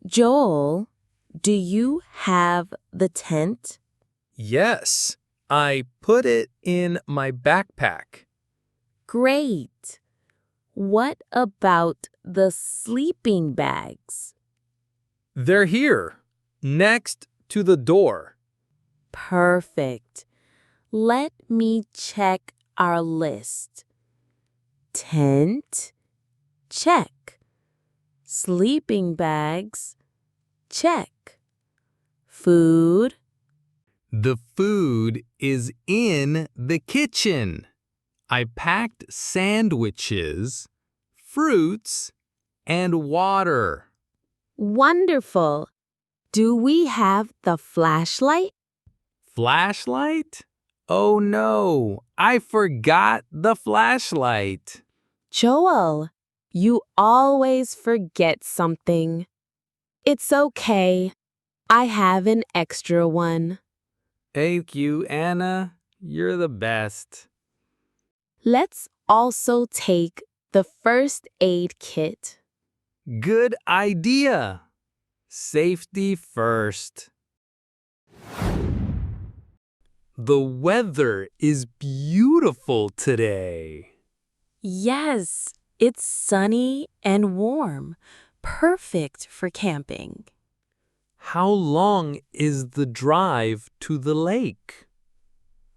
Joel, do you have the tent? Yes, I put it in my backpack. Great. What about the sleeping bags? They're here, next to the door. Perfect. Let me check our list. Tent, check. Sleeping bags, check. Food, The food is in the kitchen. I packed sandwiches, fruits, and water. wonderful. Do we have the flashlight? Flashlight? Oh no, I forgot the flashlight. Joel, you always forget something. It's okay. I have an extra one. Thank you, Anna. You're the best. Let's also take the first aid kit. Good idea. Safety first. The weather is beautiful today. Yes, it's sunny and warm. Perfect for camping. How long is the drive to the lake?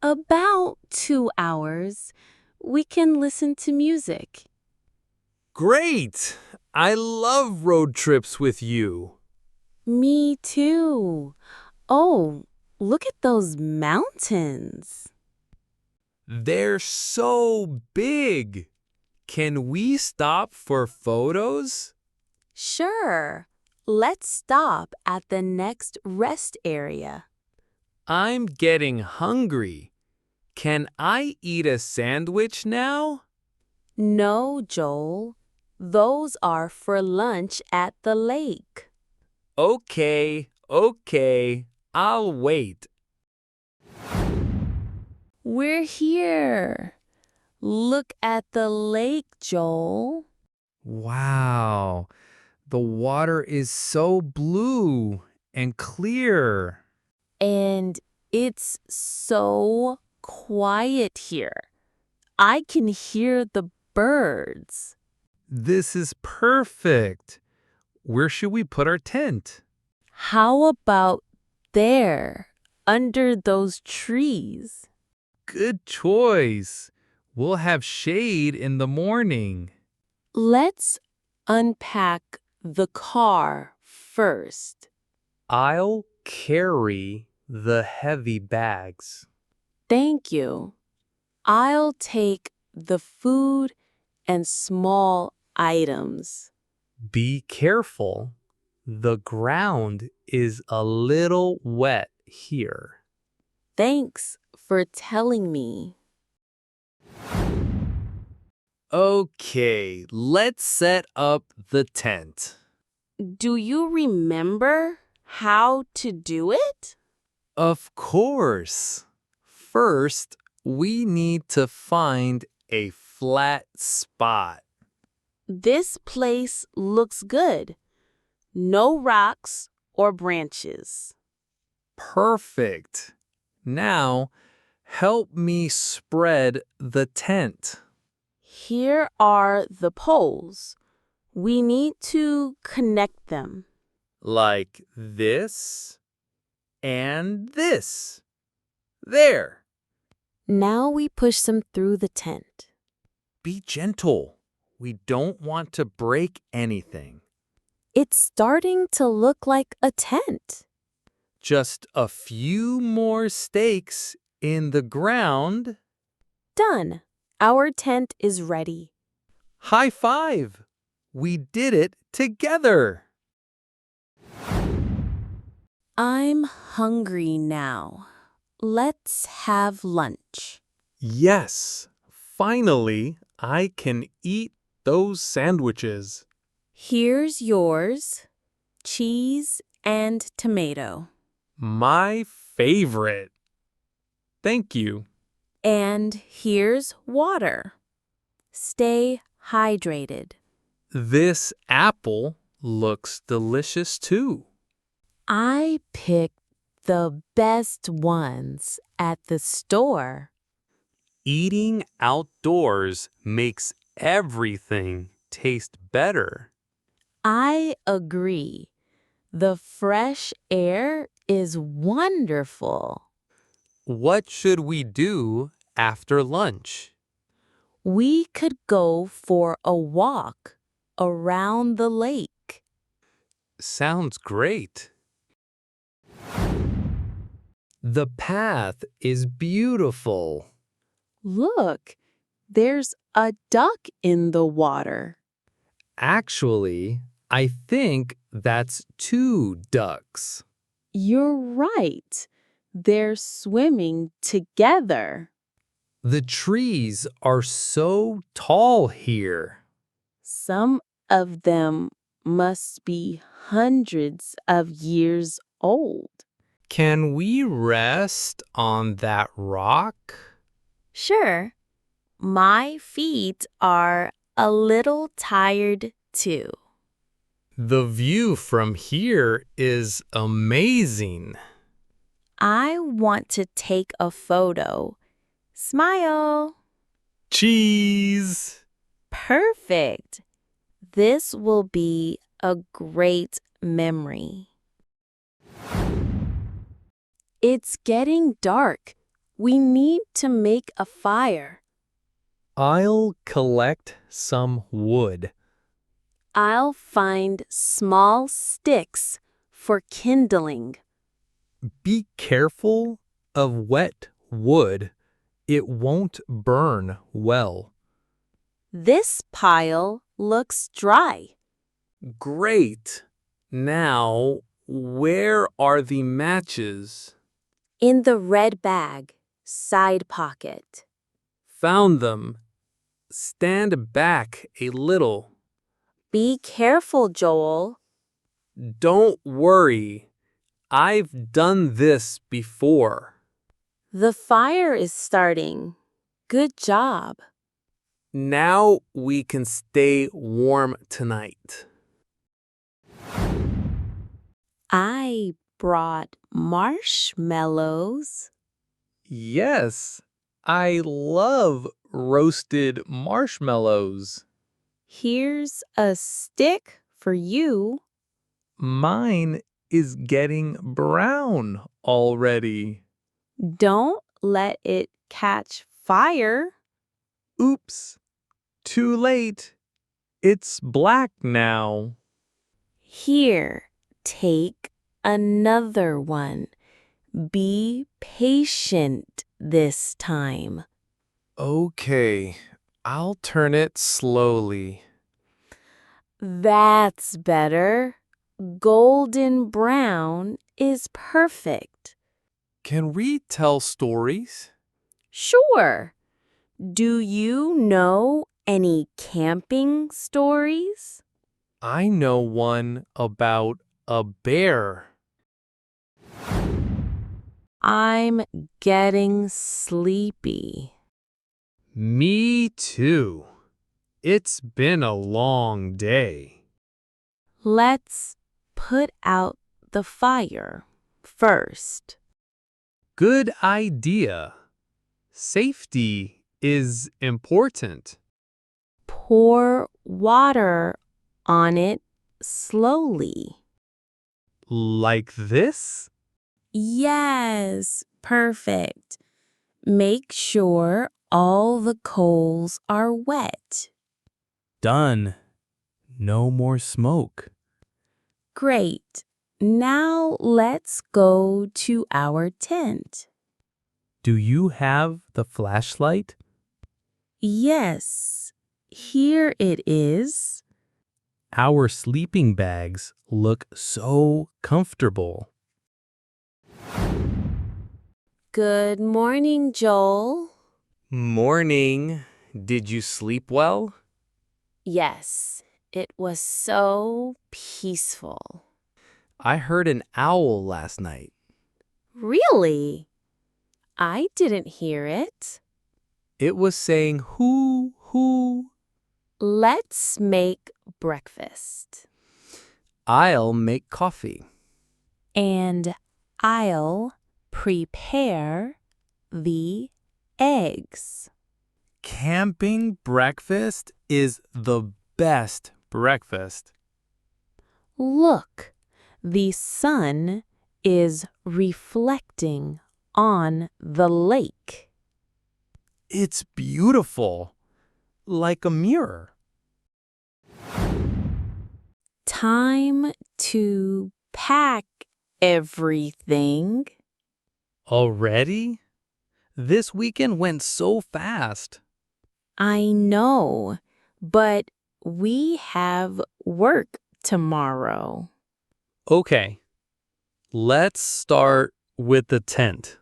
About 2 hours. We can listen to music. Great! I love road trips with you. Me too. Oh, look at those mountains. They're so big. Can we stop for photos? Sure. Let's stop at the next rest area. I'm getting hungry. Can I eat a sandwich now? No, Joel. Those are for lunch at the lake. Okay, I'll wait. We're here. Look at the lake, Joel. Wow, the water is so blue and clear. And it's so quiet here. I can hear the birds. This is perfect. Where should we put our tent? How about there, under those trees? Good choice. We'll have shade in the morning. Let's unpack the car first. I'll carry the heavy bags. Thank you. I'll take the food and small items. Be careful. The ground is a little wet here. Thanks for telling me. Okay, let's set up the tent. Do you remember how to do it? Of course. First, we need to find a flat spot. This place looks good. No rocks or branches. Perfect. Now, help me spread the tent. Here are the poles. We need to connect them. Like this and this. There. Now we push them through the tent. Be gentle. We don't want to break anything. It's starting to look like a tent. Just a few more stakes in the ground. Done. Our tent is ready. High five! We did it together! I'm hungry now. Let's have lunch. Yes, finally I can eat those sandwiches. Here's yours. Cheese and tomato. My favorite. Thank you. And here's water. Stay hydrated. This apple Looks delicious too. I picked the best ones at the store. Eating outdoors makes everything taste better. I agree. The fresh air is wonderful. What should we do after lunch? We could go for a walk around the lake. Sounds great. The path is beautiful. Look, there's a duck in the water. Actually, I think that's 2 ducks. You're right. They're swimming together. The trees are so tall here. Some of them must be hundreds of years old. Can we rest on that rock? Sure, my feet are a little tired too. The view from here is amazing. I want to take a photo. Smile. Cheese! Perfect. This will be a great memory. It's getting dark. We need to make a fire. I'll collect some wood. I'll find small sticks for kindling. Be careful of wet wood. It won't burn well. This pile looks dry. Great. Now, where are the matches? In the red bag, side pocket. Found them. Stand back a little. Be careful, Joel. Don't worry. I've done this before. The fire is starting. Good job. Now we can stay warm tonight. I brought marshmallows. Yes, I love roasted marshmallows. Here's a stick for you. Mine is getting brown already. Don't let it catch fire. Oops, too late. It's black now. Here, take another one. Be patient this time. Okay, I'll turn it slowly. That's better. Golden brown is perfect. Can we tell stories? Sure. Do you know any camping stories? I know one about a bear. I'm getting sleepy. Me too. It's been a long day. Let's put out the fire first. Good idea. Safety is important. Pour water on it slowly. Like this? Yes, perfect. Make sure all the coals are wet. Done. No more smoke. Great. Now let's go to our tent. Do you have the flashlight? Yes, here it is. Our sleeping bags look so comfortable. Good morning, Joel. Morning. Did you sleep well? Yes, it was so peaceful. I heard an owl last night. Really? I didn't hear it. It was saying hoo, hoo. Let's make breakfast. I'll make coffee. And I'll prepare the eggs. Camping breakfast is the best breakfast. Look, the sun is reflecting on the lake. It's beautiful, like a mirror. Time to pack everything. Already? This weekend went so fast. I know, but we have work tomorrow. Okay, let's start with the tent.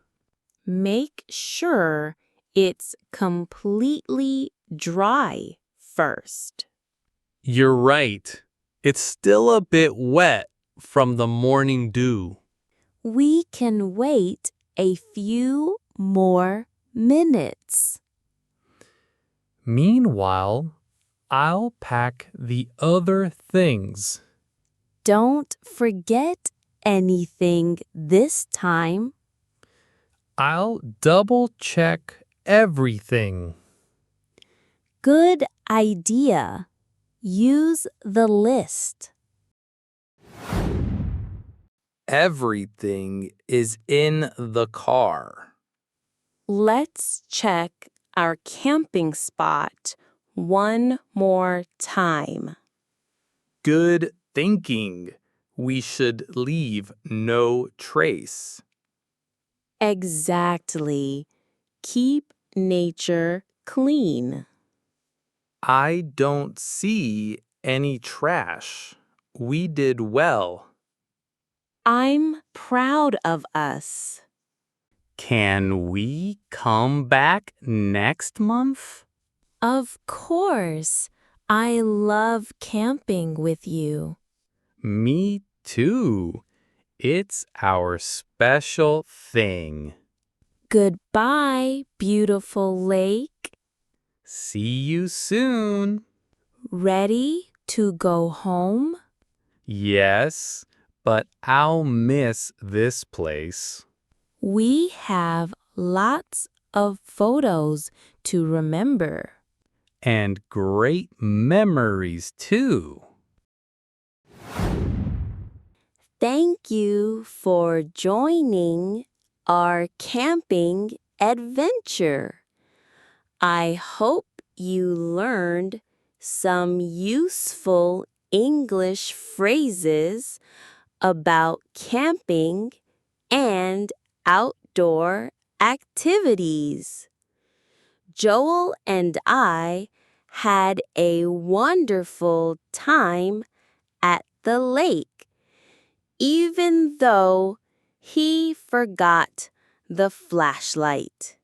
Make sure it's completely dry first. You're right. It's still a bit wet from the morning dew. We can wait a few more minutes. Meanwhile, I'll pack the other things. Don't forget anything this time. I'll double check everything. Good idea. Use the list. Everything is in the car. Let's check our camping spot one more time. Good thinking. We should leave no trace. Exactly. Keep nature clean. I don't see any trash. We did well. I'm proud of us. Can we come back next month? Of course. I love camping with you. Me too. It's our special thing. Goodbye, beautiful lake. See you soon. Ready to go home? Yes, but I'll miss this place. We have lots of photos to remember. And great memories too. Thank you for joining our camping adventure. I hope you learned some useful English phrases about camping and outdoor activities. Joel and I had a wonderful time at the lake, even though he forgot the flashlight.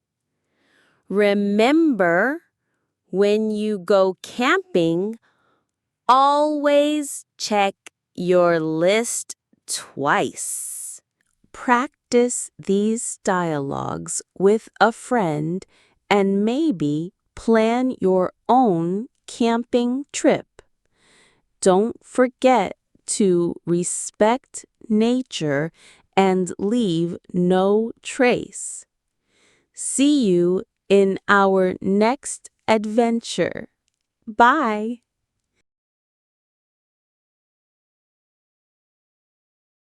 Remember, when you go camping, always check your list twice. Practice these dialogues with a friend and maybe plan your own camping trip. Don't forget to respect nature and leave no trace. See you in our next adventure. Bye.